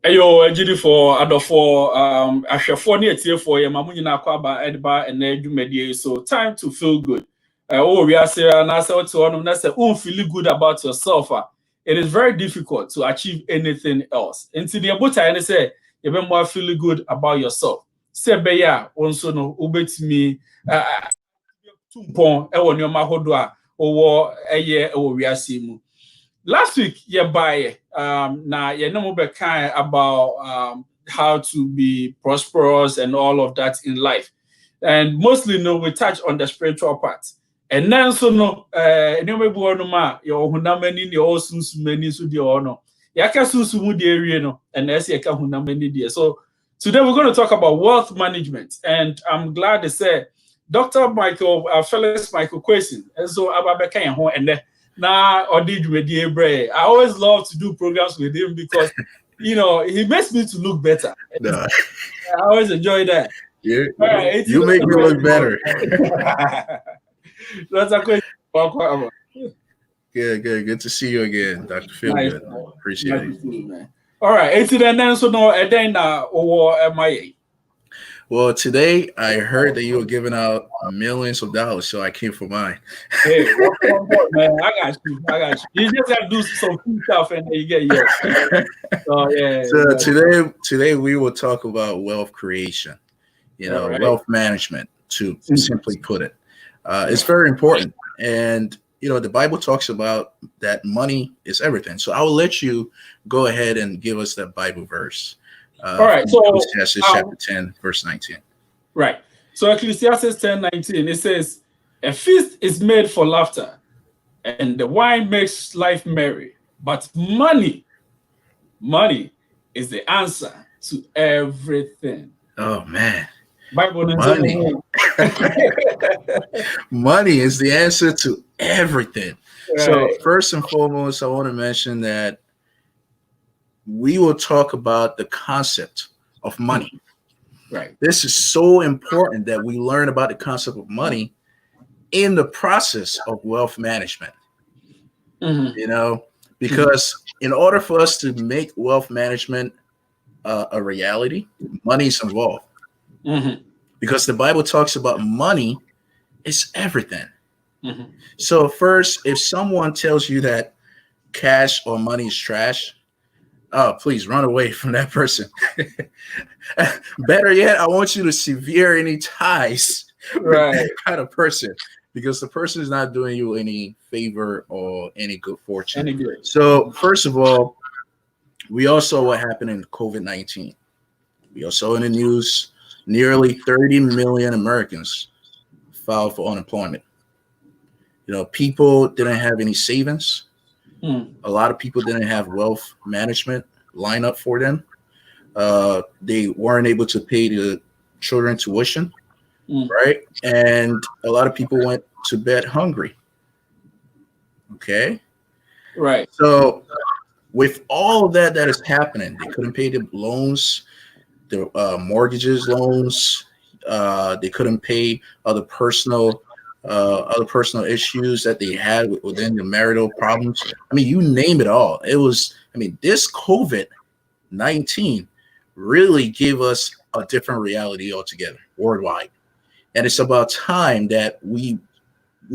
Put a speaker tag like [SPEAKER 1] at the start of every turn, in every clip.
[SPEAKER 1] Ayo, Jidi for Adolfo, Ashafo near tier for Yamamuna Kwaba, Edba, and Nedumedi. So, time to feel good. We are saying, and I said to one that's feel good about yourself. It is very difficult to achieve anything else. Until the about I say, you more feel good about yourself. Say, Beya, also no, ubet me, Tumpon, Ewan your Mahodwa, or a year, or we are seeing. Last week, now you know kind about how to be prosperous and all of that in life, and mostly we touch on the spiritual part. And then so no, your hunamani your many so the honor. Yaka susu the area no, and as yaka hunamani dear. So today we're going to talk about wealth management, and I'm glad to say Dr. Felix Quayson, and so Ababeka and Nah, or did with the Obra. I always love to do programs with him because he makes me to look better.
[SPEAKER 2] No.
[SPEAKER 1] I always enjoy that.
[SPEAKER 2] You make me look better.
[SPEAKER 1] That's a question.
[SPEAKER 2] Good to see you again, Dr. Philgood. Nice, appreciate it.
[SPEAKER 1] Man. All right, it's then so no, and then over MIA.
[SPEAKER 2] Well, today I heard that you were giving out millions of dollars, so I came for mine.
[SPEAKER 1] Hey, welcome on board, man. I got you. You just have to do some cool stuff and then you get yours.
[SPEAKER 2] So today we will talk about wealth creation, wealth management, to simply put it. It's very important. And, the Bible talks about that money is everything. So I will let you go ahead and give us that Bible verse.
[SPEAKER 1] All right, so
[SPEAKER 2] Ecclesiastes chapter 10, verse 19.
[SPEAKER 1] Right. So Ecclesiastes 10:19, it says, "A feast is made for laughter, and the wine makes life merry. But money is the answer to everything."
[SPEAKER 2] Oh man.
[SPEAKER 1] Bible
[SPEAKER 2] money. Money is the answer to everything. Right. So first and foremost, I want to mention that we will talk about the concept of money.
[SPEAKER 1] Right.
[SPEAKER 2] This is so important that we learn about the concept of money in the process of wealth management. Because in order for us to make wealth management a reality, money is involved. Because the Bible talks about money is everything. So first, if someone tells you that cash or money is trash, please run away from that person. Better yet, I want you to sever any ties with that kind of person, because the person is not doing you any favor or any good fortune. So first of all, we all saw what happened in COVID-19. We all saw in the news, nearly 30 million Americans filed for unemployment. People didn't have any savings. A lot of people didn't have wealth management line up for them. They weren't able to pay the children tuition, right? And a lot of people went to bed hungry. Okay.
[SPEAKER 1] Right.
[SPEAKER 2] So with all of that is happening, they couldn't pay the loans, the mortgages, loans. They couldn't pay other personal issues that they had within the marital problems. I mean, you name it all. This COVID-19 really gave us a different reality altogether worldwide. And it's about time that we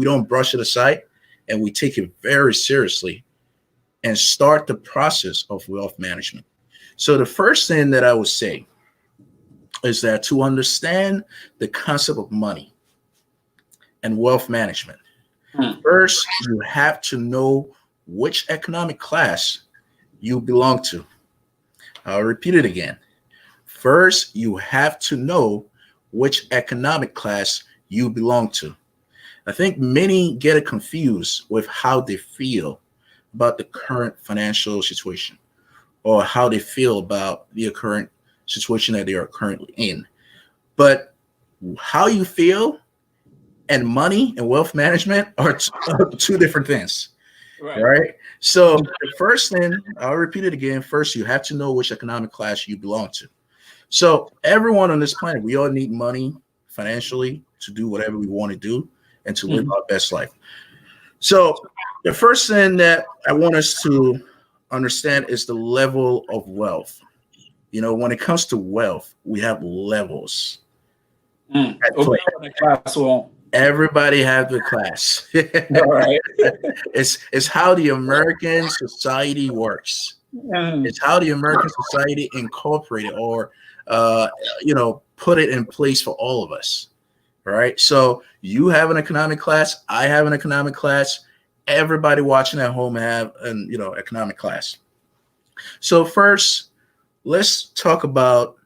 [SPEAKER 2] don't brush it aside and we take it very seriously and start the process of wealth management. So the first thing that I would say is that to understand the concept of money and wealth management, first, you have to know which economic class you belong to. I'll repeat it again. First, you have to know which economic class you belong to. I think many get it confused with how they feel about the current financial situation or how they feel about the current situation that they are currently in. But how you feel and money and wealth management are two different things, right? So the first thing, I'll repeat it again. First, you have to know which economic class you belong to. So everyone on this planet, we all need money financially to do whatever we want to do and to live our best life. So the first thing that I want us to understand is the level of wealth. when it comes to wealth, we have levels. Everybody have the class.
[SPEAKER 1] All right.
[SPEAKER 2] It's how the American society works. It's how the American society incorporated or put it in place for all of us. Right. So you have an economic class, I have an economic class, everybody watching at home have an economic class. So first, let's talk about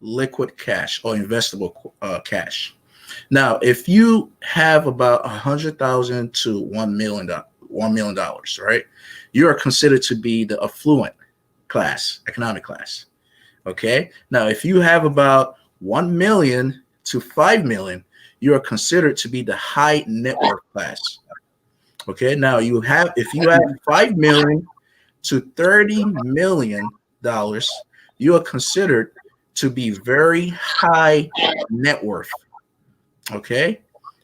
[SPEAKER 2] liquid cash or investable cash. Now, if you have about $100,000 to $1 million, right, you are considered to be the affluent class, economic class. Okay. Now, if you have about 1 million to 5 million, you are considered to be the high net worth class. Okay. Now, if you have 5 million to $30 million, you are considered to be very high net worth. Okay.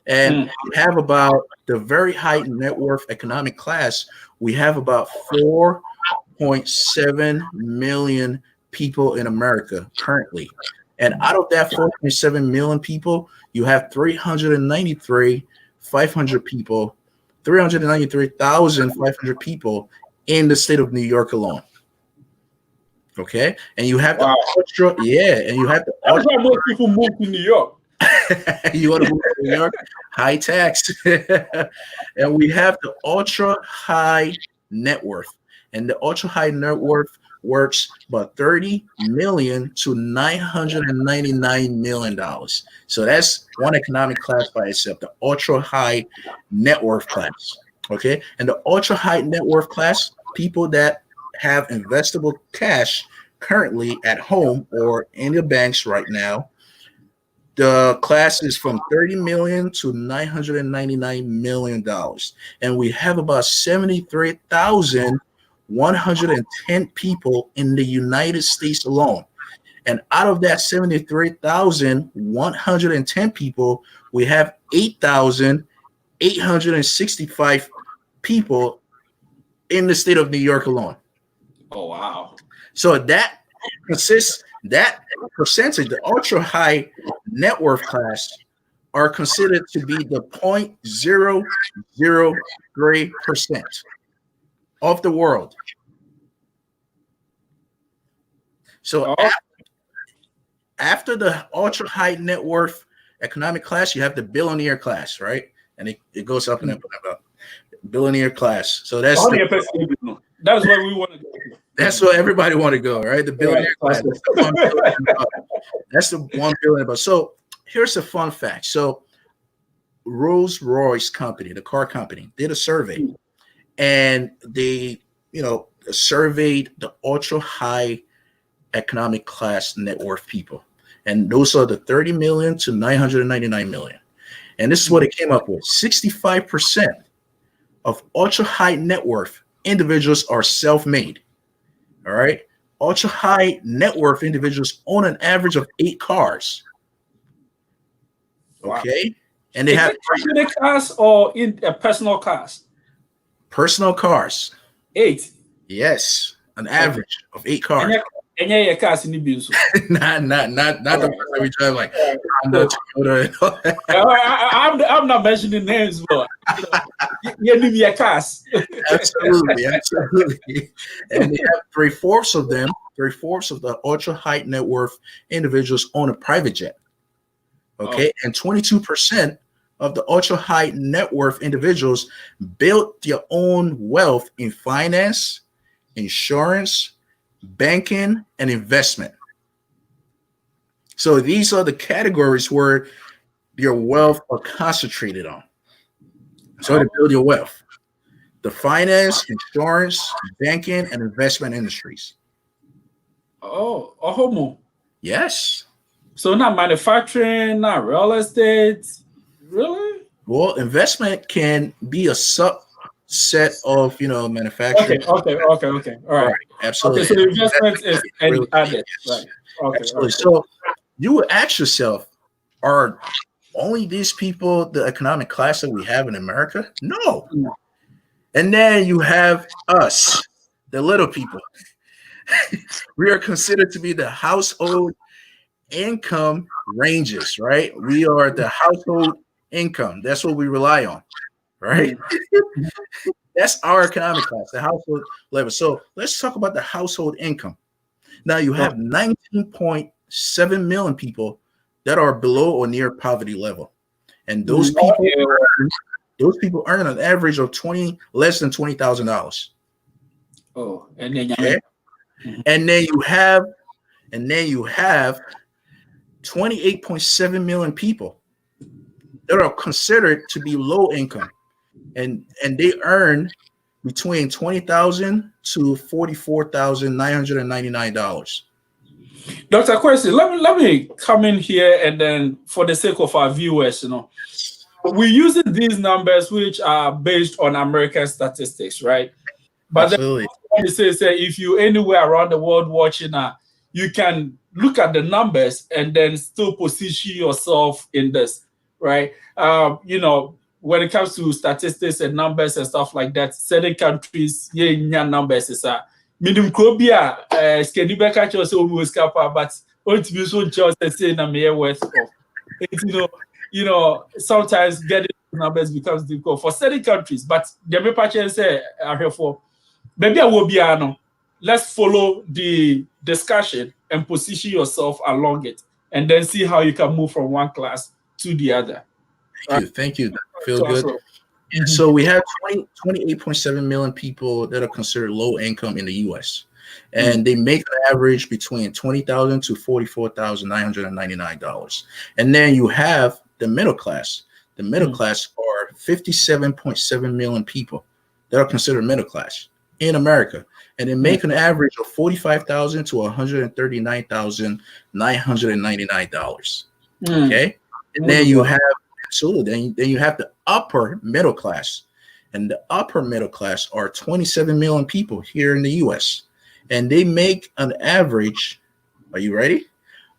[SPEAKER 2] And we have about the very high net worth economic class. We have about 4.7 million people in America currently. And out of that 4.7 million people, you have 393,500 people in the state of New York alone. Okay. And you have the ultra, and you have the
[SPEAKER 1] ultra. That's why most people move to New York.
[SPEAKER 2] You want to move to New York? High tax. And we have the ultra high net worth. And the ultra high net worth works about $30 million to $999 million. So that's one economic class by itself, the ultra high net worth class. Okay. And the ultra high net worth class, people that have investable cash currently at home or in the banks right now, the class is from $30 million to $999 million. And we have about 73,110 people in the United States alone. And out of that 73,110 people, we have 8,865 people in the state of New York alone.
[SPEAKER 1] Oh, wow.
[SPEAKER 2] So that percentage, the ultra high net worth class, are considered to be the 0.003% of the world. So after the ultra high net worth economic class, you have the billionaire class, right? And it goes up and up and up. Billionaire class. So that's
[SPEAKER 1] that's where we want to go.
[SPEAKER 2] That's where everybody want to go, right? The billionaire class. That's the $1 billion. So here's a fun fact. So Rolls-Royce company, the car company, did a survey, and they, surveyed the ultra high economic class net worth people. And those are the 30 million to 999 million. And this is what it came up with. 65% of ultra high net worth individuals are self-made. All right. Ultra high net worth individuals own an average of 8 cars. Okay. Wow. And they have
[SPEAKER 1] a cars or in a personal cars?
[SPEAKER 2] Personal cars.
[SPEAKER 1] 8.
[SPEAKER 2] Yes. An average of 8 cars.
[SPEAKER 1] And your cars in the business.
[SPEAKER 2] not the ones that we drive like Toyota.
[SPEAKER 1] I'm not mentioning names, but you need your cars.
[SPEAKER 2] Absolutely. And they have 3/4 of them, 3/4 of the ultra high net worth individuals own a private jet. Okay, and 22% of the ultra high net worth individuals built their own wealth in finance, insurance, banking, and investment. So these are the categories where your wealth are concentrated on. So to build your wealth, the finance, insurance, banking, and investment industries.
[SPEAKER 1] Homo.
[SPEAKER 2] Yes.
[SPEAKER 1] So not manufacturing, not real estate. Really?
[SPEAKER 2] Well, investment can be a subset of manufacturing.
[SPEAKER 1] Okay. All right.
[SPEAKER 2] Absolutely.
[SPEAKER 1] Okay, so the investment is added. Right. Okay.
[SPEAKER 2] Absolutely. So you would ask yourself, are only these people the economic class that we have in America? No. And then you have us, the little people. We are considered to be the household income ranges, right? We are the household income. That's what we rely on, right?
[SPEAKER 1] Mm.
[SPEAKER 2] That's our economic class, the household level. So let's talk about the household income. Now you
[SPEAKER 1] Oh,
[SPEAKER 2] have 19.7 million people that are below or near poverty level. And
[SPEAKER 1] mm. Oh, yeah.
[SPEAKER 2] those people earn an average of less than $20,000.
[SPEAKER 1] Oh, and then
[SPEAKER 2] Okay. And then you have 28.7 million people that are considered to be low income. And they earn between $20,000 to $44,999.
[SPEAKER 1] Dr. Quayson, let me come in here and then for the sake of our viewers, we're using these numbers which are based on American statistics, right? But then
[SPEAKER 2] Absolutely.
[SPEAKER 1] what you say if you anywhere around the world watching, you can look at the numbers and then still position yourself in this, right? When it comes to statistics and numbers and stuff like that, certain countries, yeah, numbers is a minimum crobia, scanning catch us almost kappa, but to be so just say na mere worth of. It's, sometimes getting numbers becomes difficult for certain countries, but the paper say are here for maybe I will be let's follow the discussion and position yourself along it and then see how you can move from one class to the other.
[SPEAKER 2] Thank you. Feel
[SPEAKER 1] So,
[SPEAKER 2] good. So we have 28.7 million people that are considered low income in the US. And they make an average between $20,000 to $44,999. And then you have the middle class. The middle class are 57.7 million people that are considered middle class in America. And they make an average of $45,000 to $139,999. Okay. And then you have absolutely. Then you have the upper middle class, and the upper middle class are 27 million people here in the U.S. and they make an average. Are you ready?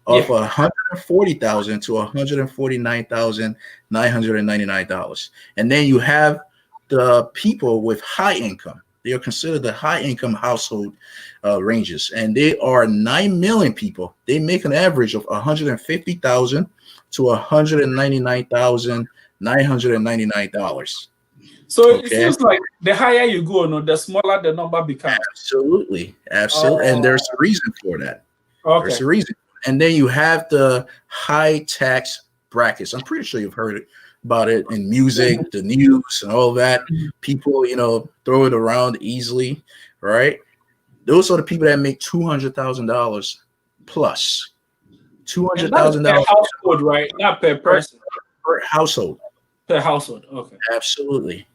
[SPEAKER 2] Of $140,000 to $149,999. And then you have the people with high income. They are considered the high income household ranges, and they are 9 million people. They make an average of $150,000 to $199,999.
[SPEAKER 1] So it seems like the higher you go, the smaller the number becomes.
[SPEAKER 2] Absolutely. And there's a reason for that.
[SPEAKER 1] Okay.
[SPEAKER 2] There's a reason. And then you have the high tax brackets. I'm pretty sure you've heard about it in music, the news, and all that. People, throw it around easily, right? Those are the people that make $200,000 plus. $200,000
[SPEAKER 1] per household, right? Not per person.
[SPEAKER 2] Per household.
[SPEAKER 1] Per household. Okay.
[SPEAKER 2] Absolutely.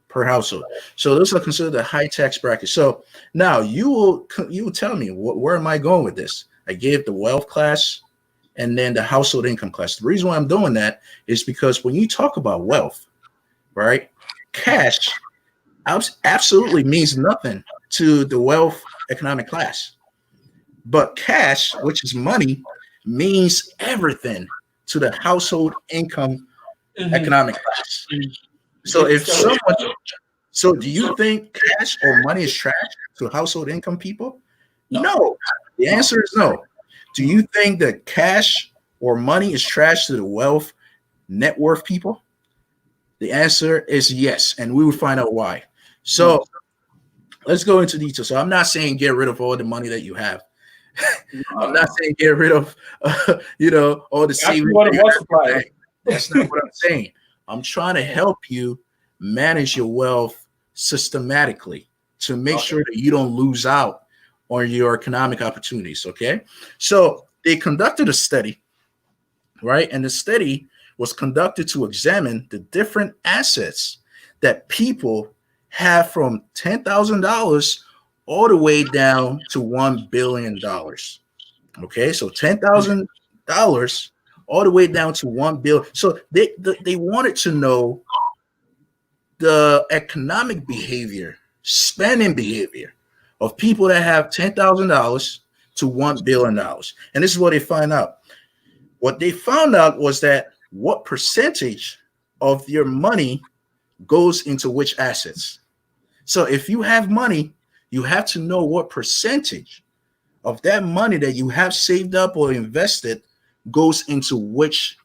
[SPEAKER 2] Per household. So those are considered the high tax bracket. So now you will tell me where am I going with this? I gave the wealth class and then the household income class. The reason why I'm doing that is because when you talk about wealth, right, cash absolutely means nothing to the wealth economic class. But cash, which is money, means everything to the household income economic class. So do you think cash or money is trash to household income people? No. The answer is no. Do you think that cash or money is trash to the wealth net worth people? The answer is yes, and we will find out why. So let's go into detail. So I'm not saying get rid of all the money that you have. I'm not saying get rid of all the savings. That's not what I'm saying. I'm trying to help you manage your wealth systematically to make sure that you don't lose out on your economic opportunities. Okay. So they conducted a study, right? And the study was conducted to examine the different assets that people have from $10,000 all the way down to $1 billion. Okay. So $10,000 all the way down to $1 billion. So they wanted to know the economic behavior, spending behavior of people that have $10,000 to $1 billion. And this is what they find out. What they found out was that what percentage of your money goes into which assets. So if you have money, You have to know what percentage of that money that you have saved up or invested goes into which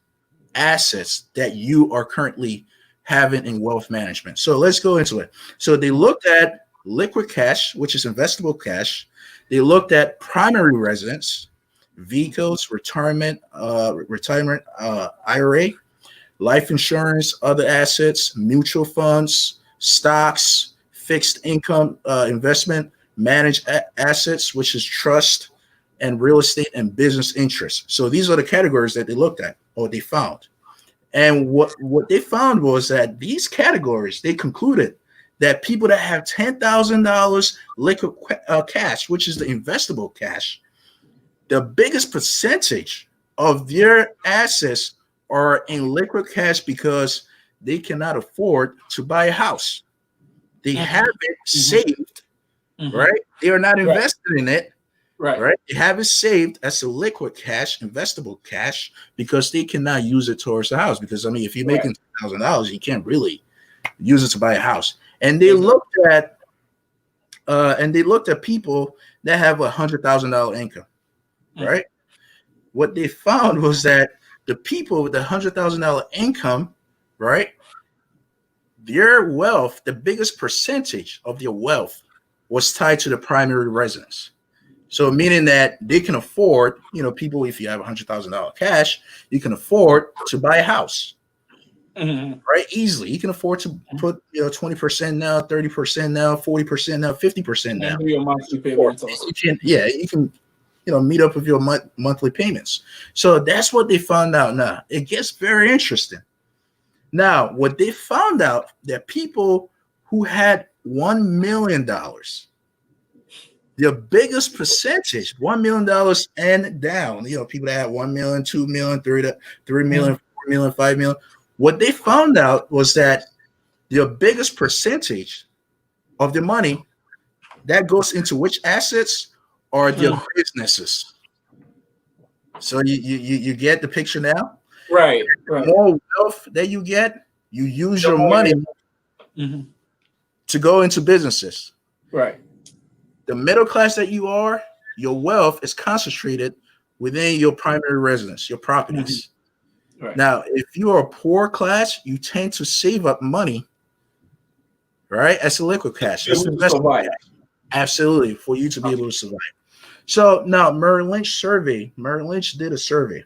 [SPEAKER 2] assets that you are currently having in wealth management. So let's go into it. So they looked at liquid cash, which is investable cash. They looked at primary residence, vehicles, retirement, IRA, life insurance, other assets, mutual funds, stocks, fixed income investment, managed assets, which is trust, and real estate and business interests. So these are the categories that they looked at or they found. And what they found was that these categories, they concluded that people that have $10,000 liquid cash, which is the investable cash, the biggest percentage of their assets are in liquid cash because they cannot afford to buy a house. They have it saved, right? They are not invested in it, right? They have it saved as a liquid cash, investable cash, because they cannot use it towards the house. Because I mean, if you're making $1,000, you can't really use it to buy a house. And they looked at people that have $100,000 income, right? What they found was that the people with the $100,000 income, right, their wealth, the biggest percentage of their wealth was tied to the primary residence. So meaning that they can afford, people, if you have $100,000 cash, you can afford to buy a house, right? Easily. You can afford to put, 20% now, 30% now, 40% now, 50% now.
[SPEAKER 1] And your monthly payments also.
[SPEAKER 2] You can, meet up with your monthly payments. So that's what they found out. Now it gets very interesting. Now, what they found out that people who had $1 million, the biggest percentage, $1 million and down, people that had 1 million, 2 million, 3 million, 4 million, 5 million. What they found out was that the biggest percentage of the money that goes into which assets are their businesses. So you get the picture now?
[SPEAKER 1] Right.
[SPEAKER 2] The more wealth that you get, you use your money to go into businesses.
[SPEAKER 1] Right.
[SPEAKER 2] The middle class that you are, your wealth is concentrated within your primary residence, your properties.
[SPEAKER 1] Right.
[SPEAKER 2] Now, if you are a poor class, you tend to save up money, right, as a liquid cash. Absolutely, for you to be able to survive. So now Merrill Lynch did a survey,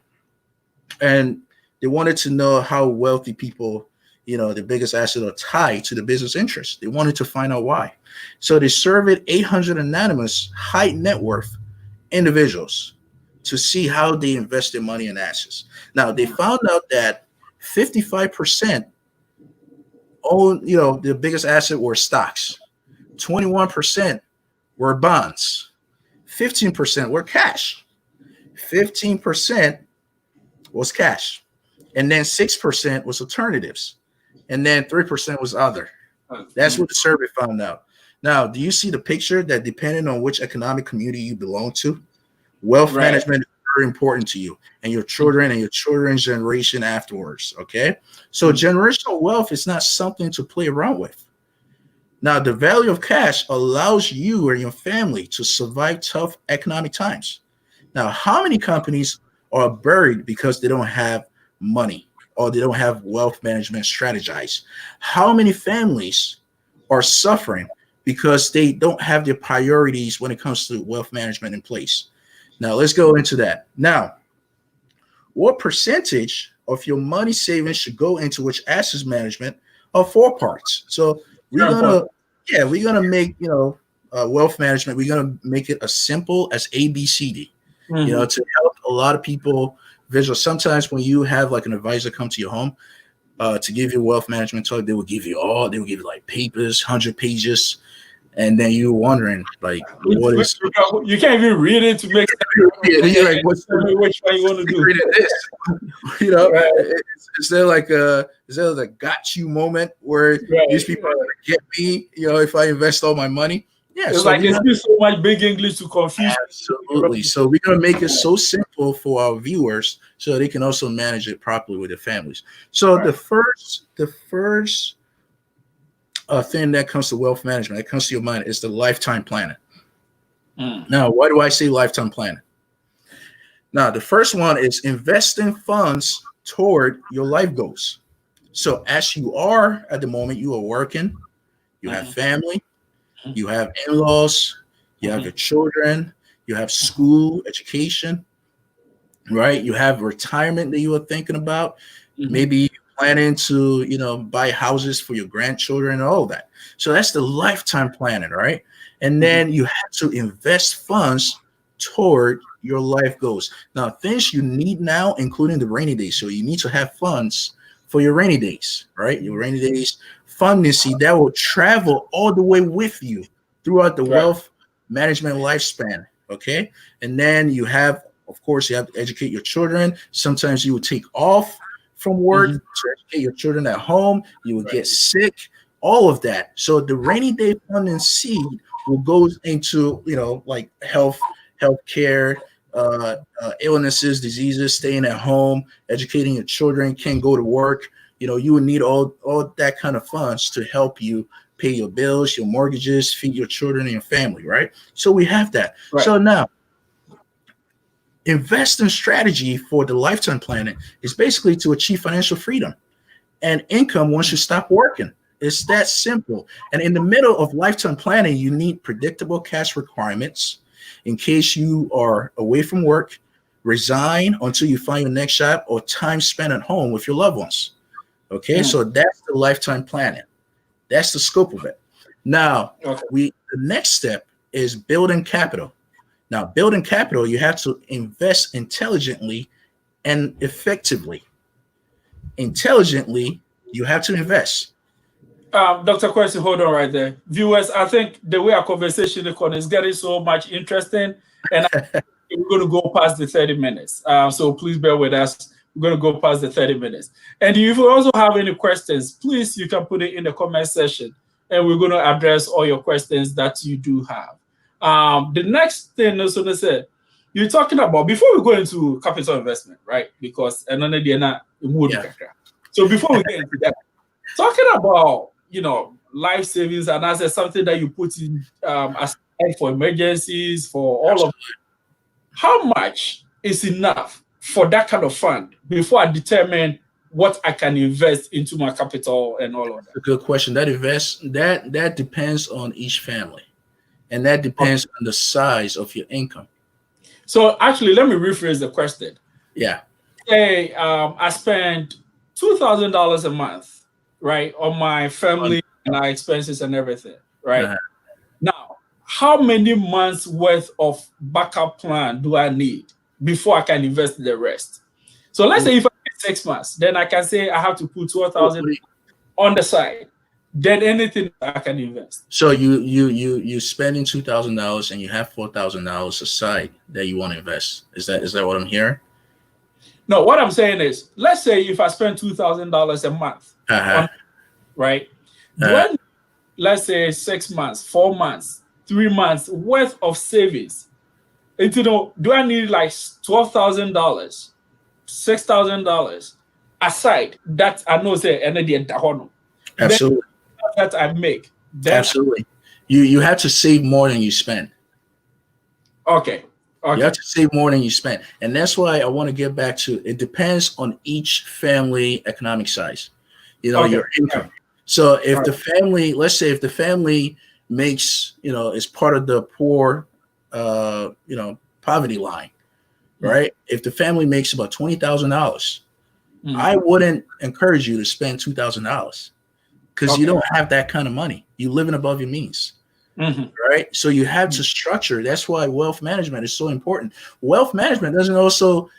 [SPEAKER 2] and they wanted to know how wealthy people, the biggest asset are tied to the business interests. They wanted to find out why. So they surveyed 800 anonymous high net worth individuals to see how they invest their money in assets. Now they found out that 55% own, the biggest asset were stocks, 21% were bonds, 15% were cash, 15% was cash, and then 6% was alternatives, and then 3% was other. That's what the survey found out. Now, do you see the picture that depending on which economic community you belong to, wealth management is very important to you and your children and your children's generation afterwards, okay? So generational wealth is not something to play around with. Now, the value of cash allows you and your family to survive tough economic times. Now, how many companies are buried because they don't have money or they don't have wealth management strategized? How many families are suffering because they don't have their priorities when it comes to wealth management in place? Now, let's go into that. Now, what percentage of your money savings should go into which assets management are 4 parts? So we're gonna make wealth management. We're gonna make it as simple as ABCD. To help a lot of people visual. Sometimes when you have like an advisor come to your home to give you wealth management talk, they will give you like papers, 100 pages, and then you're wondering like, what is?
[SPEAKER 1] You can't even read it to make.
[SPEAKER 2] You're like, which one you want to do? This, is there like a got you moment where these people are gonna get me? If I invest all my money. Yeah,
[SPEAKER 1] it's like it's so much big English to confuse.
[SPEAKER 2] Absolutely. So we're gonna make it so simple for our viewers so they can also manage it properly with their families. So the first thing that comes to wealth management, that comes to your mind, is the lifetime planning. Now, why do I say lifetime planning? Now, the first one is investing funds toward your life goals. So as you are at the moment, you are working, you have family, you have in-laws, you have your children, you have school, education, right? You have retirement that you are thinking about. Maybe you're planning to, buy houses for your grandchildren and all that. So that's the lifetime planning, right? And then you have to invest funds toward your life goals. Now, things you need now, including the rainy days. So you need to have funds for your rainy days, right? Your rainy days funding seed that will travel all the way with you throughout the wealth management lifespan. Okay. And then you have, of course, you have to educate your children. Sometimes you will take off from work to educate your children at home. You will get sick, all of that. So the rainy day funding seed will go into, like health care, illnesses, diseases, staying at home, educating your children, can't go to work. You would need all that kind of funds to help you pay your bills, your mortgages, feed your children and your family, right? So we have that. Right. So now, investing strategy for the lifetime planning is basically to achieve financial freedom and income once you stop working. It's that simple. And in the middle of lifetime planning, you need predictable cash requirements in case you are away from work, resign until you find your next job, or time spent at home with your loved ones. Okay, so that's the lifetime planning. That's the scope of it. Now, the next step is building capital. Now, building capital, you have to invest intelligently and effectively. Intelligently, you have to invest.
[SPEAKER 1] Dr. Quayson, hold on right there. Viewers, I think the way our conversation is getting so much interesting, and we're going to go past the 30 minutes. So please bear with us. We're going to go past the 30 minutes. And if you also have any questions, please, you can put it in the comment section, and we're going to address all your questions that you do have. The next thing, you're talking about, before we go into capital investment, right? Because so before we get into that, talking about, life savings and assets, something that you put in aside for emergencies, for all of it. How much is enough for that kind of fund before I determine what I can invest into my capital and all of that?
[SPEAKER 2] A good question. That depends on each family, and that depends on the size of your income.
[SPEAKER 1] So actually, let me rephrase the question.
[SPEAKER 2] Yeah.
[SPEAKER 1] Say I spend $2,000 a month, right, on my family and our expenses and everything, right? Now, how many months worth of backup plan do I need before I can invest the rest? So let's say if I get 6 months, then I can say I have to put $12,000 on the side. Then anything I can invest.
[SPEAKER 2] So you spending $2,000 and you have $4,000 aside that you want to invest. Is that what I'm hearing?
[SPEAKER 1] No, what I'm saying is, let's say if I spend $2,000 a month, right? When, let's say 6 months, 4 months, 3 months worth of savings, and do I need like $12,000, $6,000 aside that I know say
[SPEAKER 2] absolutely
[SPEAKER 1] that I make?
[SPEAKER 2] Absolutely, you have to save more than you spend.
[SPEAKER 1] Okay.
[SPEAKER 2] You have to save more than you spend. And that's why I want to get back to, it depends on each family economic size, your income. So if the family, let's say if the family makes, is part of the poor, poverty line, right? If the family makes about $20,000, I wouldn't encourage you to spend $2,000 because you don't have that kind of money. You're living above your means. Right. So you have to structure. That's why wealth management is so important. Wealth management doesn't also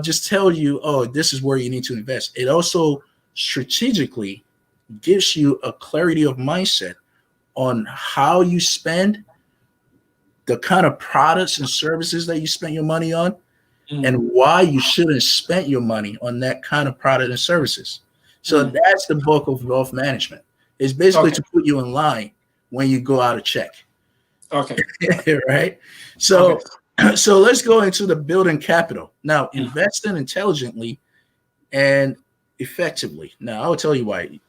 [SPEAKER 2] just tell you, oh, this is where you need to invest. It also strategically gives you a clarity of mindset on how you spend, the kind of products and services that you spend your money on, and why you shouldn't spend your money on that kind of product and services. So that's the bulk of wealth management. It's basically to put you in line when you go out of check.
[SPEAKER 1] Okay.
[SPEAKER 2] Right. So let's go into the building capital. Now, investing intelligently and effectively. Now, I'll tell you why.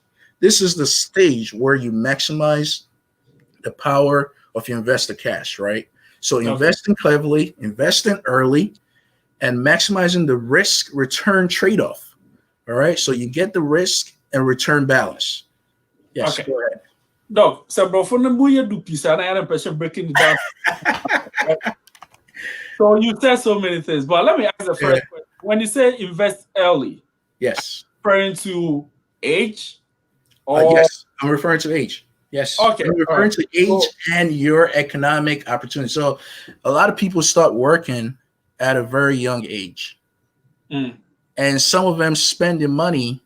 [SPEAKER 2] this is the stage where you maximize the power of your investor cash, right? So investing cleverly, investing early, and maximizing the risk return trade-off. All right. So you get the risk and return balance. Yes.
[SPEAKER 1] Okay.
[SPEAKER 2] Go ahead.
[SPEAKER 1] Doc, so before the do piece, and I had a person breaking it down. So you said so many things, but let me ask the first question. When you say invest early,
[SPEAKER 2] yes,
[SPEAKER 1] referring to age, or
[SPEAKER 2] yes, I'm referring to age. Yes.
[SPEAKER 1] Okay.
[SPEAKER 2] I'm referring to age and your economic opportunity. So a lot of people start working at a very young age. And some of them spend their money,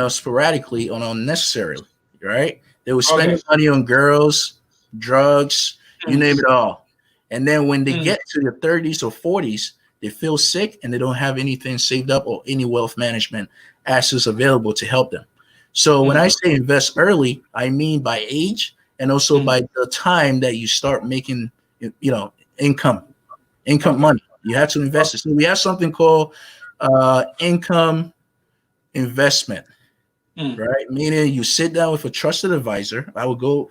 [SPEAKER 2] sporadically on unnecessarily, right? They will spend money on girls, drugs, you name it all. And then when they get to their 30s or 40s, they feel sick and they don't have anything saved up or any wealth management assets available to help them. So when I say invest early, I mean by age and also by the time that you start making, income money. You have to invest it. So we have something called income investment, right? Meaning you sit down with a trusted advisor. I will go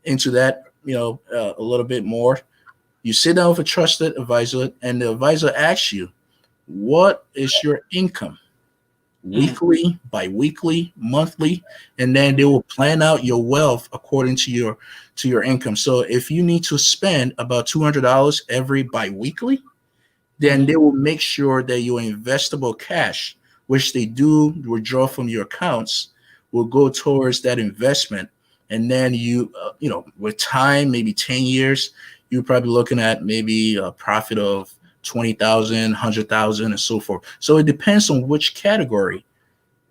[SPEAKER 2] into that, a little bit more. You sit down with a trusted advisor, and the advisor asks you, what is your income? Weekly, bi-weekly, monthly, and then they will plan out your wealth according to your income. So if you need to spend about $200 every bi-weekly, then they will make sure that your investable cash, which they do withdraw from your accounts, will go towards that investment. And then with time, maybe 10 years, you're probably looking at maybe a profit of 20,000, 100,000, and so forth. So it depends on which category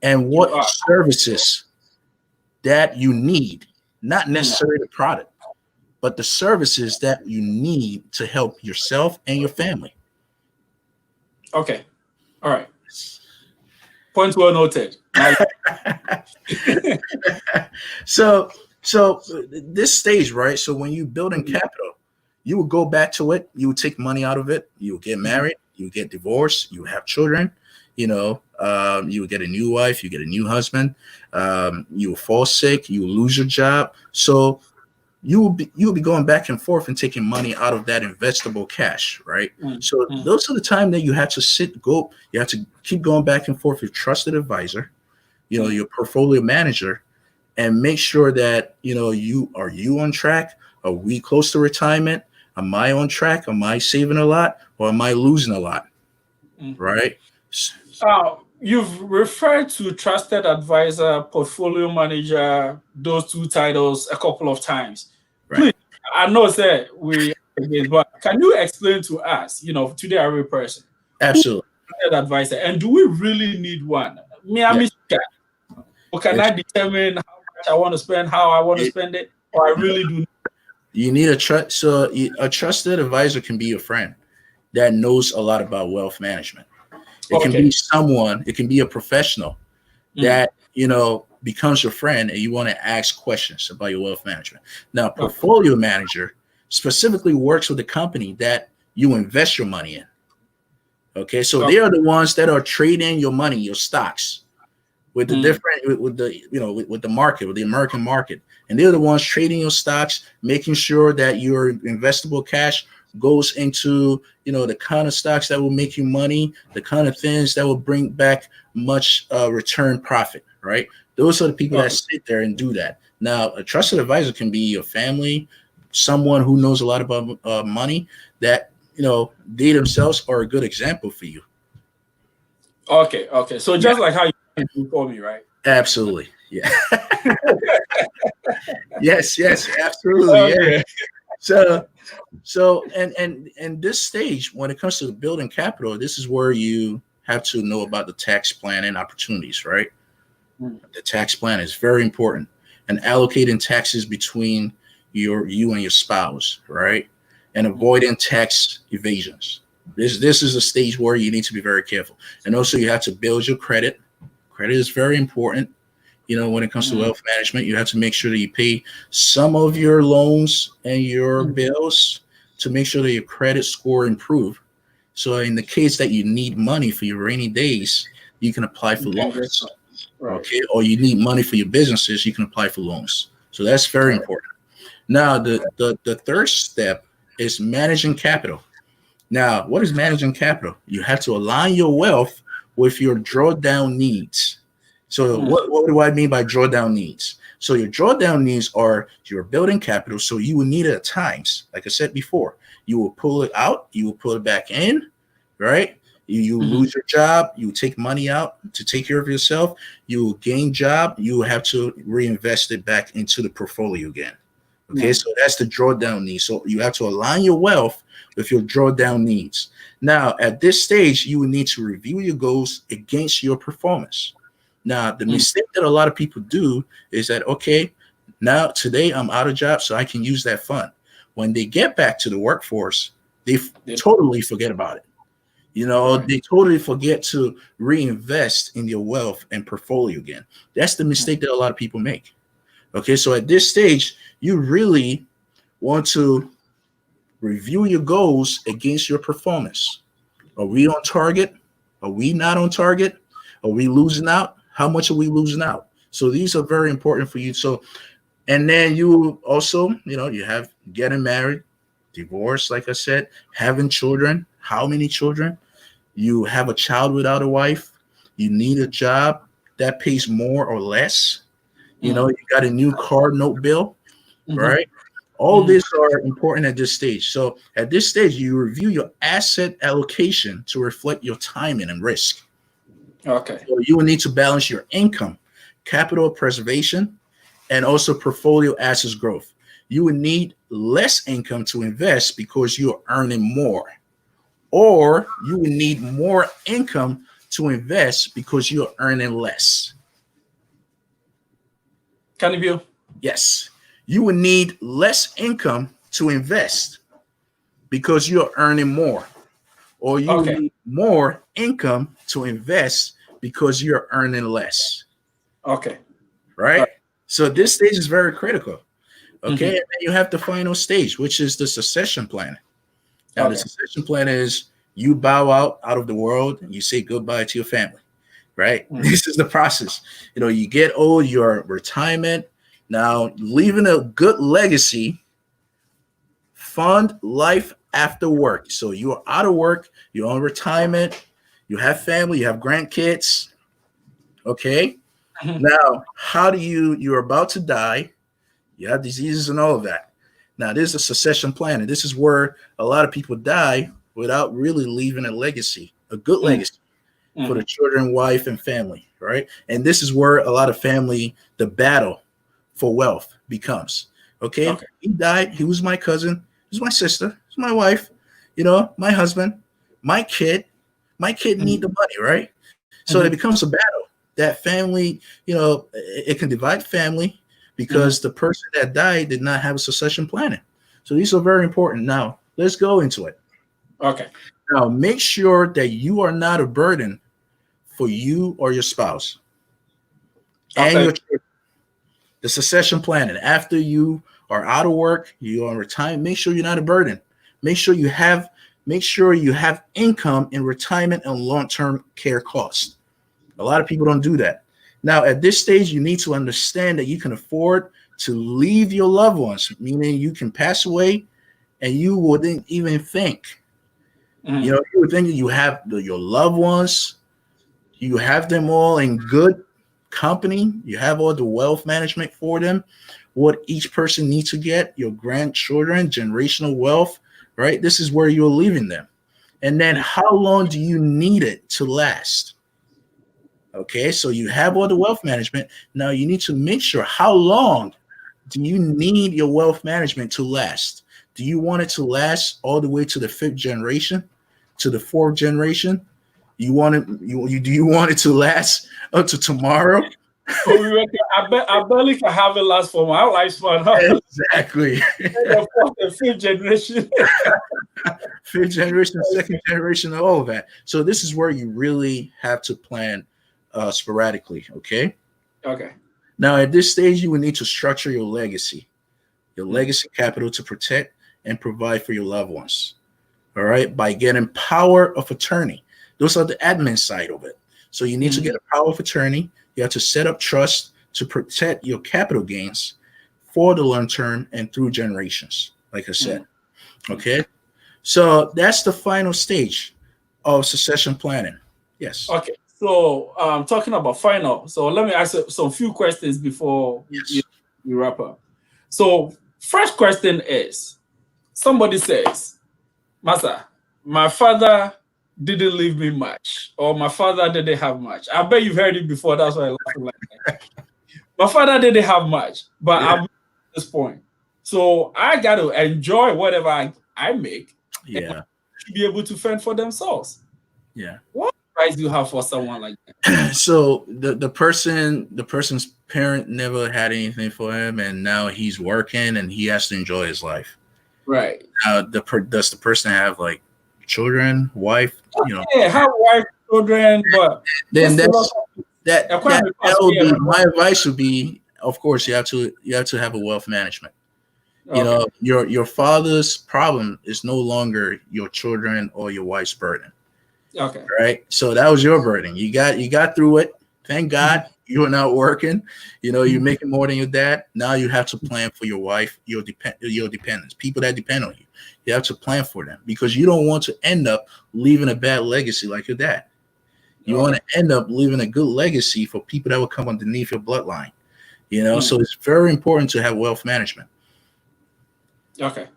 [SPEAKER 2] and what services that you need, not necessarily the product, but the services that you need to help yourself and your family.
[SPEAKER 1] Okay. All right. Point well noted.
[SPEAKER 2] So this stage, right? So when you build in capital, you will go back to it. You will take money out of it. You will get married. You will get divorced. You will have children. You will get a new wife. You get a new husband. You will fall sick. You will lose your job. So you will be going back and forth and taking money out of that investable cash, right? So those are the time that you have to you have to keep going back and forth with trusted advisor, your portfolio manager, and make sure that, you on track? Are we close to retirement? Am I on track? Am I saving a lot or am I losing a lot? Right?
[SPEAKER 1] You've referred to trusted advisor, portfolio manager, those two titles a couple of times. Right. Please, I know that but can you explain to us, to the average person?
[SPEAKER 2] Absolutely.
[SPEAKER 1] Trusted advisor, and do we really need one? Or can I determine how much I want to spend, how I want to spend it, or I really do?
[SPEAKER 2] You need a trusted advisor can be your friend that knows a lot about wealth management. It can be someone, it can be a professional that, becomes your friend and you want to ask questions about your wealth management. Now, portfolio manager specifically works with the company that you invest your money in. Okay. So they are the ones that are trading your money, your stocks with the different, with the market, with the American market. And they're the ones trading your stocks, making sure that your investable cash goes into, the kind of stocks that will make you money, the kind of things that will bring back much return profit, right? Those are the people that sit there and do that. Now, a trusted advisor can be your family, someone who knows a lot about money that, they themselves are a good example for you.
[SPEAKER 1] Okay. So just like how you told me, right?
[SPEAKER 2] Absolutely. Yeah. yes, absolutely. Yeah. So and this stage, when it comes to building capital, this is where you have to know about the tax planning opportunities, right? The tax plan is very important, and allocating taxes between you and your spouse, right? And avoiding tax evasions. This is a stage where you need to be very careful. And also you have to build your credit. Credit is very important. When it comes to wealth management, you have to make sure that you pay some of your loans and your bills to make sure that your credit score improve. So in the case that you need money for your rainy days, you can apply for loans.
[SPEAKER 1] Right.
[SPEAKER 2] Okay, or you need money for your businesses, you can apply for loans. So that's very important. Now, the third step is managing capital. Now, what is managing capital? You have to align your wealth with your drawdown needs. So what do I mean by drawdown needs? So your drawdown needs are your building capital. So you will need it at times. Like I said before, you will pull it out, you will pull it back in, right? You lose your job, you take money out to take care of yourself, you will gain job, you will have to reinvest it back into the portfolio again. Okay, so that's the drawdown need. So you have to align your wealth with your drawdown needs. Now, at this stage, you will need to review your goals against your performance. Now, the mistake that a lot of people do is that, okay, now today I'm out of job, so I can use that fund. When they get back to the workforce, they totally forget about it. You know, they totally forget to reinvest in your wealth and portfolio again. That's the mistake that a lot of people make. Okay, so at this stage, you really want to review your goals against your performance. Are we on target? Are we not on target? Are we losing out? How much are we losing out? So these are very important for you. So, and then you also, you have getting married, divorce, like I said, having children. How many children? You have a child without a wife. You need a job that pays more or less. You got a new car note bill, right? All these are important at this stage. So at this stage, you review your asset allocation to reflect your timing and risk.
[SPEAKER 1] Okay.
[SPEAKER 2] So you will need to balance your income, capital preservation, and also portfolio assets growth. You will need less income to invest because you are earning more, or you will need more income to invest because you are earning less.
[SPEAKER 1] Can you view?
[SPEAKER 2] Yes, you will need less income to invest because you're earning more, or you will need more income to invest because you're earning less.
[SPEAKER 1] Okay.
[SPEAKER 2] Right? So this stage is very critical. Okay. And then you have the final stage, which is the succession planning. Now, the succession plan is you bow out of the world and you say goodbye to your family. Right? This is the process. You get old, your retirement. Now, leaving a good legacy, fund life after work. So you are out of work, you're on retirement, you have family, you have grandkids. Okay. Now, how do you're about to die, you have diseases and all of that. Now, this is a succession plan, and this is where a lot of people die without really leaving a legacy, a good legacy for the children, wife, and family, right? And this is where a lot of family, the battle for wealth becomes. Okay. He died. He was my cousin. He was my sister. He was my wife. My husband, my kid. My kid need the money, right? So it becomes a battle. That family, it can divide family because the person that died did not have a succession planning. So these are very important. Now, let's go into it.
[SPEAKER 1] Okay.
[SPEAKER 2] Now, make sure that you are not a burden for you or your spouse and your children. The succession planning. After you are out of work, you are retired, make sure you're not a burden. Make sure you have income in retirement and long-term care costs. A lot of people don't do that. Now, at this stage, you need to understand that you can afford to leave your loved ones, meaning you can pass away and you wouldn't even think. You would think you have your loved ones, you have them all in good company, you have all the wealth management for them, what each person needs to get, your grandchildren, generational wealth, right? This is where you're leaving them. And then how long do you need it to last? Okay, so you have all the wealth management. Now you need to make sure, how long do you need your wealth management to last? Do you want it to last all the way to the 5th generation, to the 4th generation? Do you want it to last up to tomorrow?
[SPEAKER 1] I barely can have it last for my lifespan. Huh?
[SPEAKER 2] Exactly.
[SPEAKER 1] The 5th generation.
[SPEAKER 2] 5th generation, 2nd generation, all of that. So this is where you really have to plan sporadically. Okay. Now, at this stage, you will need to structure your legacy capital to protect and provide for your loved ones. All right. By getting power of attorney. Those are the admin side of it. So you need to get a power of attorney. You have to set up trust to protect your capital gains for the long term and through generations, like I said. Okay. So that's the final stage of succession planning. Yes.
[SPEAKER 1] Okay. So talking about final, so let me ask you some few questions before
[SPEAKER 2] Yes.
[SPEAKER 1] we wrap up. So first question is, somebody says, Master, my father didn't leave me much, or my father didn't have much. I bet you've heard it before. That's why I laugh like that. My father didn't have much, but I'm at this point. So I got to enjoy whatever I make.
[SPEAKER 2] Yeah.
[SPEAKER 1] To be able to fend for themselves.
[SPEAKER 2] Yeah.
[SPEAKER 1] What advice do you have for someone like that?
[SPEAKER 2] So the person's parent never had anything for him, and now he's working and he has to enjoy his life.
[SPEAKER 1] Right.
[SPEAKER 2] Does the person have like children, wife?
[SPEAKER 1] Yeah, have wife, children, but
[SPEAKER 2] then that would be my advice. Would be, of course, you have to have a wealth management.
[SPEAKER 1] Okay.
[SPEAKER 2] Your father's problem is no longer your children or your wife's burden.
[SPEAKER 1] Okay.
[SPEAKER 2] Right. So that was your burden. You got through it. Thank God you're not working. You're making more than your dad. Now you have to plan for your wife, your dependents, people that depend on you. You have to plan for them because you don't want to end up leaving a bad legacy like your dad. You want to end up leaving a good legacy for people that will come underneath your bloodline. So it's very important to have wealth management.
[SPEAKER 1] Okay.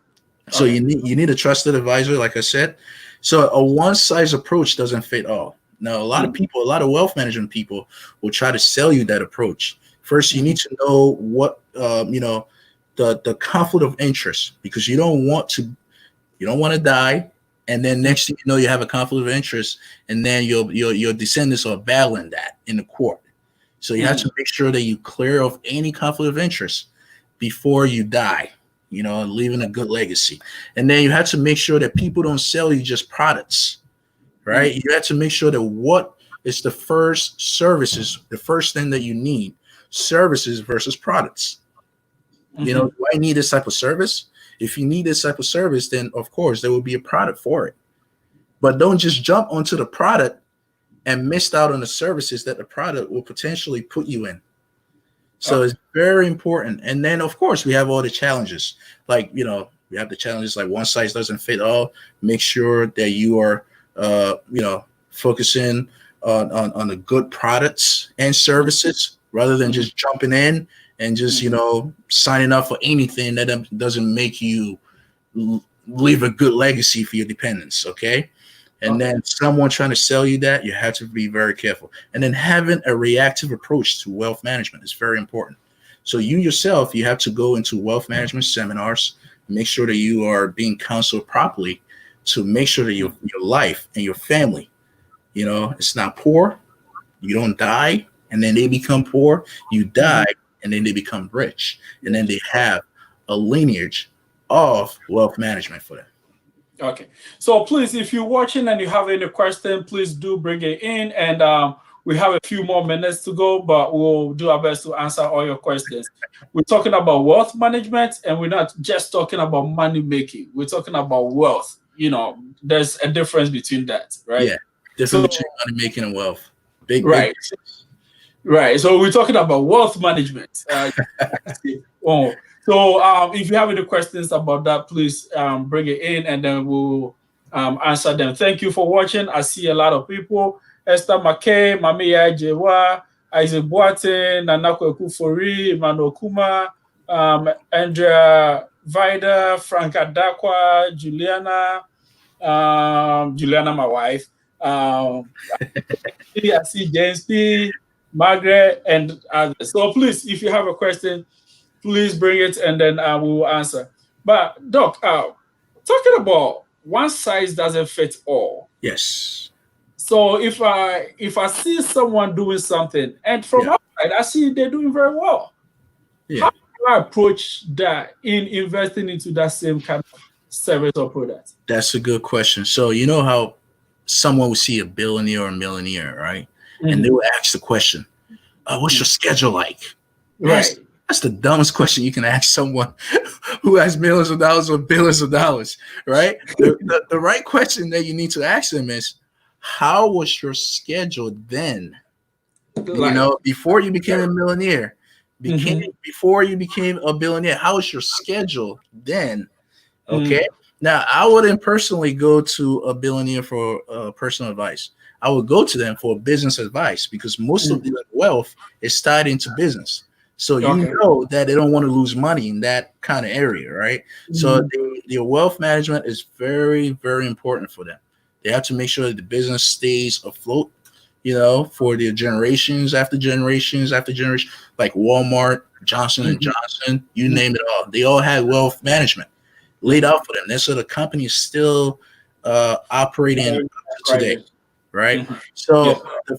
[SPEAKER 2] So you need a trusted advisor, like I said. So a one-size approach doesn't fit all. Now, a lot of wealth management people will try to sell you that approach. First, you need to know what the conflict of interest, because you don't want to die, and then next thing you know, you have a conflict of interest, and then your descendants are battling that in the court. So you have to make sure that you clear off any conflict of interest before you die. Leaving a good legacy. And then you have to make sure that people don't sell you just products, right? You have to make sure that what is the first thing that you need, services versus products. Do I need this type of service? If you need this type of service, then of course there will be a product for it. But don't just jump onto the product and miss out on the services that the product will potentially put you in. So it's very important. And then, of course, we have all the challenges. Like, we have the challenges like one size doesn't fit all. Make sure that you are, focusing on the good products and services rather than just jumping in and just, signing up for anything that doesn't make you leave a good legacy for your dependents. Okay. And then someone trying to sell you that, you have to be very careful. And then having a reactive approach to wealth management is very important. So you yourself, you have to go into wealth management seminars, make sure that you are being counseled properly to make sure that your life and your family, it's not poor. You don't die and then they become poor. You die and then they become rich. And then they have a lineage of wealth management for them.
[SPEAKER 1] Okay. So please, if you're watching and you have any question, please do bring it in. And we have a few more minutes to go, but we'll do our best to answer all your questions. We're talking about wealth management, and we're not just talking about money making. We're talking about wealth. There's a difference between that, right?
[SPEAKER 2] Yeah. Difference between money making and wealth. Big.
[SPEAKER 1] Right. So we're talking about wealth management. So if you have any questions about that, please bring it in and then we'll answer them. Thank you for watching. I see a lot of people. Esther McKay, Mamiya Jewa, Isaac Boatin, Nanako Ekufori, Emmanuel Kuma, Andrea Vida, Frank Adakwa, Juliana, my wife. I see James P, Margaret, and others. So please, if you have a question, please bring it and then we will answer. But Doc, talking about one size doesn't fit all.
[SPEAKER 2] Yes.
[SPEAKER 1] So if I see someone doing something and from outside I see they're doing very well, how do I approach that in investing into that same kind of service or product?
[SPEAKER 2] That's a good question. So you know how someone will see a billionaire or millionaire, right? And they will ask the question, what's your schedule like?
[SPEAKER 1] Right.
[SPEAKER 2] That's the dumbest question you can ask someone who has millions of dollars or billions of dollars, right? The right question that you need to ask them is, how was your schedule then? Before you became a millionaire, before you became a billionaire, how was your schedule then? Okay. Now, I wouldn't personally go to a billionaire for personal advice. I would go to them for business advice because most of the wealth is tied into business. So that they don't want to lose money in that kind of area, right? So their wealth management is very, very important for them. They have to make sure that the business stays afloat, for their generations after generations after generation, like Walmart, Johnson and Johnson, you name it all. They all had wealth management laid out for them. And so the company is still operating today, right? So the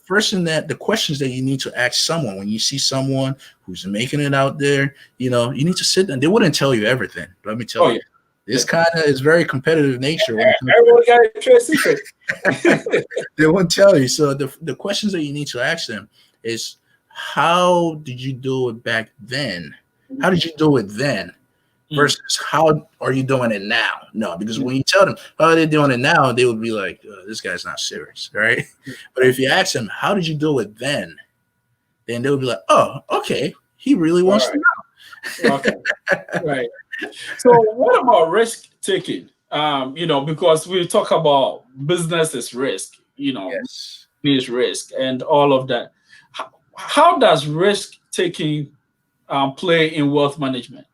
[SPEAKER 2] questions that you need to ask someone when you see someone who's making it out there, you need to sit down. They wouldn't tell you everything. Let me tell you. This kind of is very competitive nature.
[SPEAKER 1] Everyone got a trade secret.
[SPEAKER 2] They won't tell you. So the questions that you need to ask them is, how did you do it back then? How did you do it then? Versus how are you doing it now? No, because when you tell them how they're doing it now, they would be like, this guy's not serious, right? But if you ask them, how did you do it then they would be like, oh, okay, he really wants to know.
[SPEAKER 1] Okay. Right. So what about risk taking? Because we talk about business is risk, is risk and all of that. How does risk taking play in wealth management?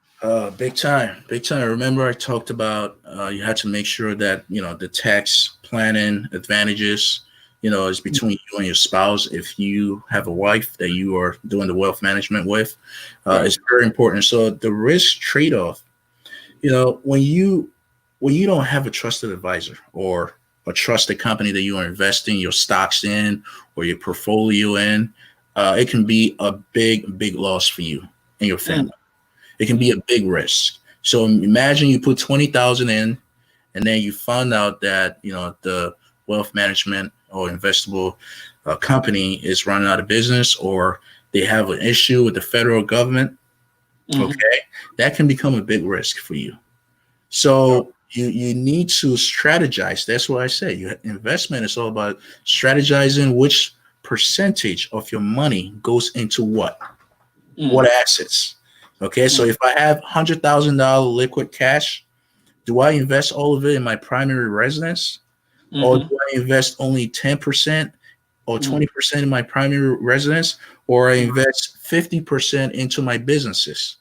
[SPEAKER 2] Big time. Remember I talked about you had to make sure that, the tax planning advantages, is between you and your spouse. If you have a wife that you are doing the wealth management with, it's very important. So the risk trade-off, when you don't have a trusted advisor or a trusted company that you are investing your stocks in or your portfolio in, it can be a big loss for you and your family. It can be a big risk. So imagine you put 20,000 in, and then you found out that the wealth management or investable company is running out of business, or they have an issue with the federal government. Okay, that can become a big risk for you. So you need to strategize. That's what I say. Your investment is all about strategizing which percentage of your money goes into what assets. Okay, so if I have $100,000 liquid cash, do I invest all of it in my primary residence, or do I invest only 10% or 20% in my primary residence, or I invest 50% into my businesses?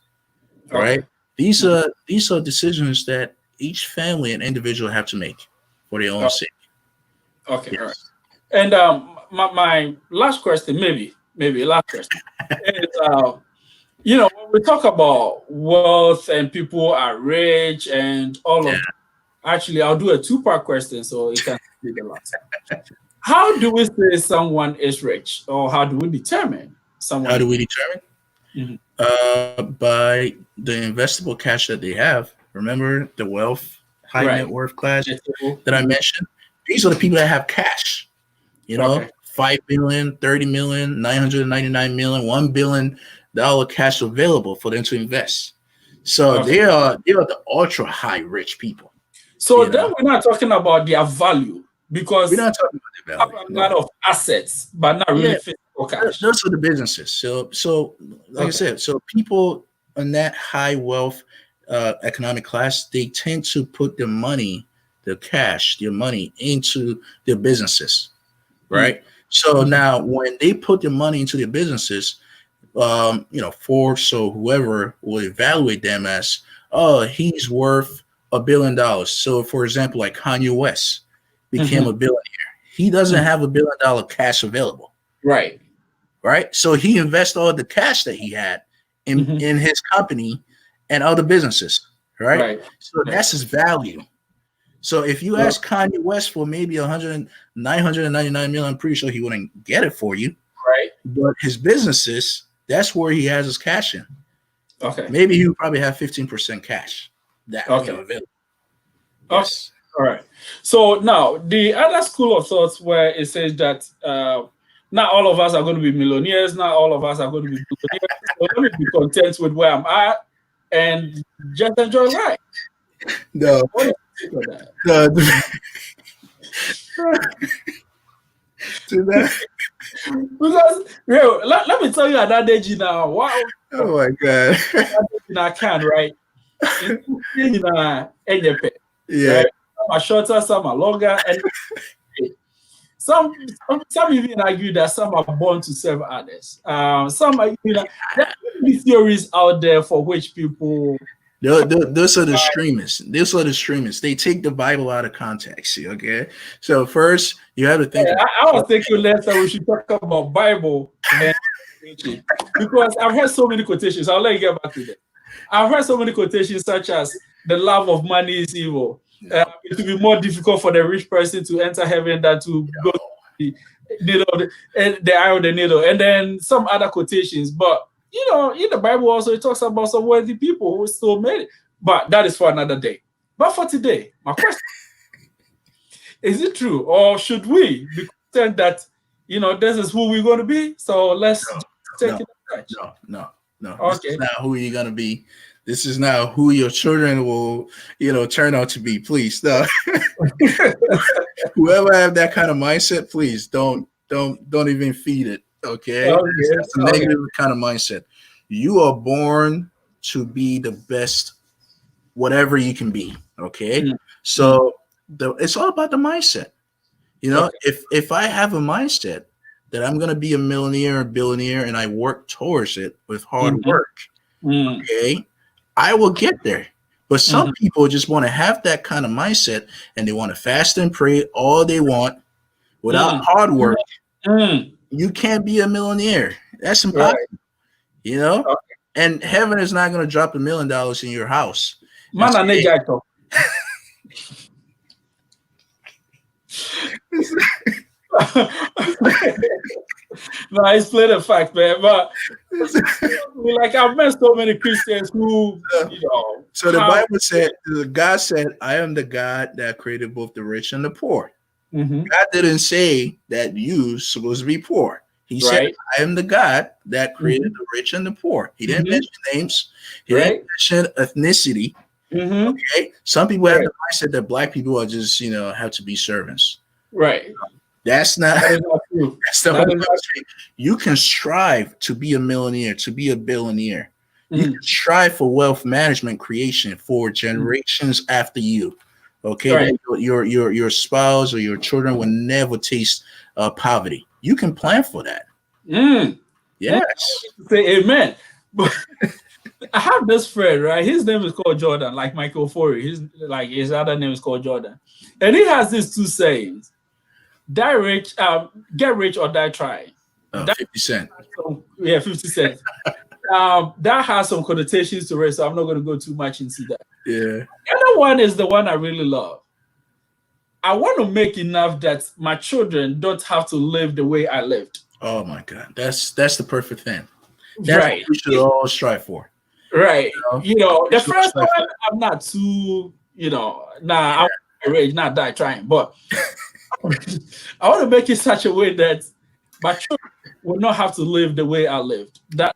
[SPEAKER 2] Right? These are decisions that each family and individual have to make for their own sake.
[SPEAKER 1] Okay, yes. All right. And my last question, maybe last question is. When we talk about wealth and people are rich and all of that, actually, I'll do a two-part question so it can be the last. How do we say someone is rich, or how do we determine someone?
[SPEAKER 2] How do we determine? By the investable cash that they have. Remember the wealth, high net worth class that I mentioned? These are the people that have cash. 5 million, 30 million, 999 million, $1 billion cash available for them to invest. So they are the ultra high rich people.
[SPEAKER 1] So then we're not talking about their value, because
[SPEAKER 2] we're not talking about their value.
[SPEAKER 1] Have a lot of assets, but not really physical cash.
[SPEAKER 2] Those are the businesses. So like I said, so people in that high wealth economic class, they tend to put their money, their cash, their money into their businesses, right? So now when they put their money into their businesses, Forbes or whoever will evaluate them as, he's worth $1 billion. So for example, like Kanye West became a billionaire. He doesn't have $1 billion cash available.
[SPEAKER 1] Right.
[SPEAKER 2] So he invests all the cash that he had in his company and other businesses. Right. So that's his value. So if you ask Kanye West for maybe 999 million, I'm pretty sure he wouldn't get it for you.
[SPEAKER 1] Right.
[SPEAKER 2] But his businesses, that's where he has his cash in.
[SPEAKER 1] Okay.
[SPEAKER 2] Maybe he would probably have 15% cash available.
[SPEAKER 1] Yes. All right. So now the other school of thoughts where it says that not all of us are going to be millionaires, not all of us are going to be billionaires. So let me be content with where I'm at and just enjoy life.
[SPEAKER 2] No.
[SPEAKER 1] What do you think of that?
[SPEAKER 2] to that.
[SPEAKER 1] Because let me tell you another day now. Wow.
[SPEAKER 2] Oh my God.
[SPEAKER 1] In our can, right? In our NJP,
[SPEAKER 2] Yeah.
[SPEAKER 1] right? Some are shorter, some are longer, and some even argue that some are born to serve others. Some are, there are many theories out there for which people.
[SPEAKER 2] Those are the extremists. Those are the extremists. They take the Bible out of context. Okay, so first you have to think.
[SPEAKER 1] I was thinking later we should talk about Bible and because I've heard so many quotations. I'll let you get back to that. I've heard so many quotations such as "the love of money is evil." It will be more difficult for the rich person to enter heaven than to go to the needle, the eye of the needle, and then some other quotations. But in the Bible also it talks about some wealthy people who still made it. But that is for another day. But for today, my question: is it true, or should we be concerned that this is who we're going to be? So let's take it.
[SPEAKER 2] No.
[SPEAKER 1] Okay.
[SPEAKER 2] This is not who you're gonna be. This is not who your children will, turn out to be. Please, no. Whoever have that kind of mindset, please don't even feed it. Okay, that's a negative kind of mindset. You are born to be the best, whatever you can be. Okay, so it's all about the mindset. If I have a mindset that I'm going to be a millionaire or billionaire and I work towards it with hard work, okay, I will get there. But some people just want to have that kind of mindset and they want to fast and pray all they want without hard work. You can't be a millionaire. That's impossible, and heaven is not going to drop $1 million in your house.
[SPEAKER 1] No, it's plain a fact, man. But I've met so many Christians who,
[SPEAKER 2] So the Bible said, God said, "I am the God that created both the rich and the poor." God didn't say that you're supposed to be poor. He said, "I am the God that created the rich and the poor." He didn't mention names. He didn't mention ethnicity. Okay, some people have the mindset that black people are just have to be servants.
[SPEAKER 1] Right.
[SPEAKER 2] That's not
[SPEAKER 1] true.
[SPEAKER 2] That's the whole thing. You can strive to be a millionaire, to be a billionaire. You can strive for wealth management creation for generations after you. Okay, your spouse or your children will never taste poverty. You can plan for that. Yes.
[SPEAKER 1] Say amen. But I have this friend, right? His name is called Jordan, like Michael Forey. His other name is called Jordan, and he has these two sayings: "Die rich, get rich or die trying."
[SPEAKER 2] 50 Cent.
[SPEAKER 1] 50 Cent. That has some connotations to it, so I'm not going to go too much into that.
[SPEAKER 2] Yeah.
[SPEAKER 1] The other one is the one I really love. I want to make enough that my children don't have to live the way I lived.
[SPEAKER 2] Oh my God, that's the perfect thing. That's what we should all strive for.
[SPEAKER 1] Right. The first one, I'm not too, I'm rich, not die trying, but I want to make it such a way that my children will not have to live the way I lived. That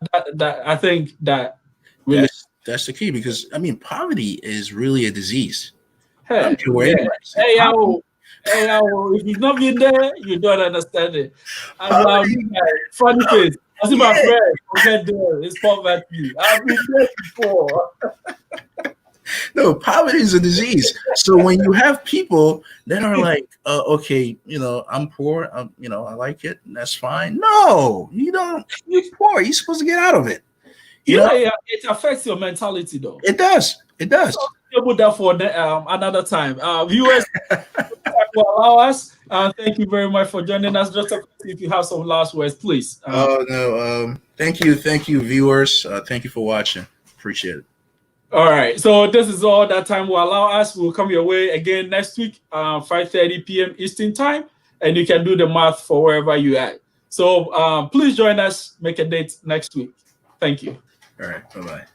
[SPEAKER 1] I think that really
[SPEAKER 2] that's the key, because poverty is really a disease.
[SPEAKER 1] Hey, if you've not been there, you don't understand it. Funny face. I see my friend over there. It's poverty. I've been there before.
[SPEAKER 2] No, poverty is a disease. So when you have people that are like, okay, I'm poor, I like it, and that's fine. No, you don't. You're poor. You're supposed to get out of it.
[SPEAKER 1] It affects your mentality, though.
[SPEAKER 2] It does.
[SPEAKER 1] We'll put that for another time. Viewers, will allow us. Thank you very much for joining us. Just if you have some last words, please.
[SPEAKER 2] Thank you, viewers. Thank you for watching. Appreciate it.
[SPEAKER 1] All right. So this is all that time will allow us. We'll come your way again next week, 5:30 p.m. Eastern time, and you can do the math for wherever you at. So please join us. Make a date next week. Thank you.
[SPEAKER 2] All right. Bye-bye.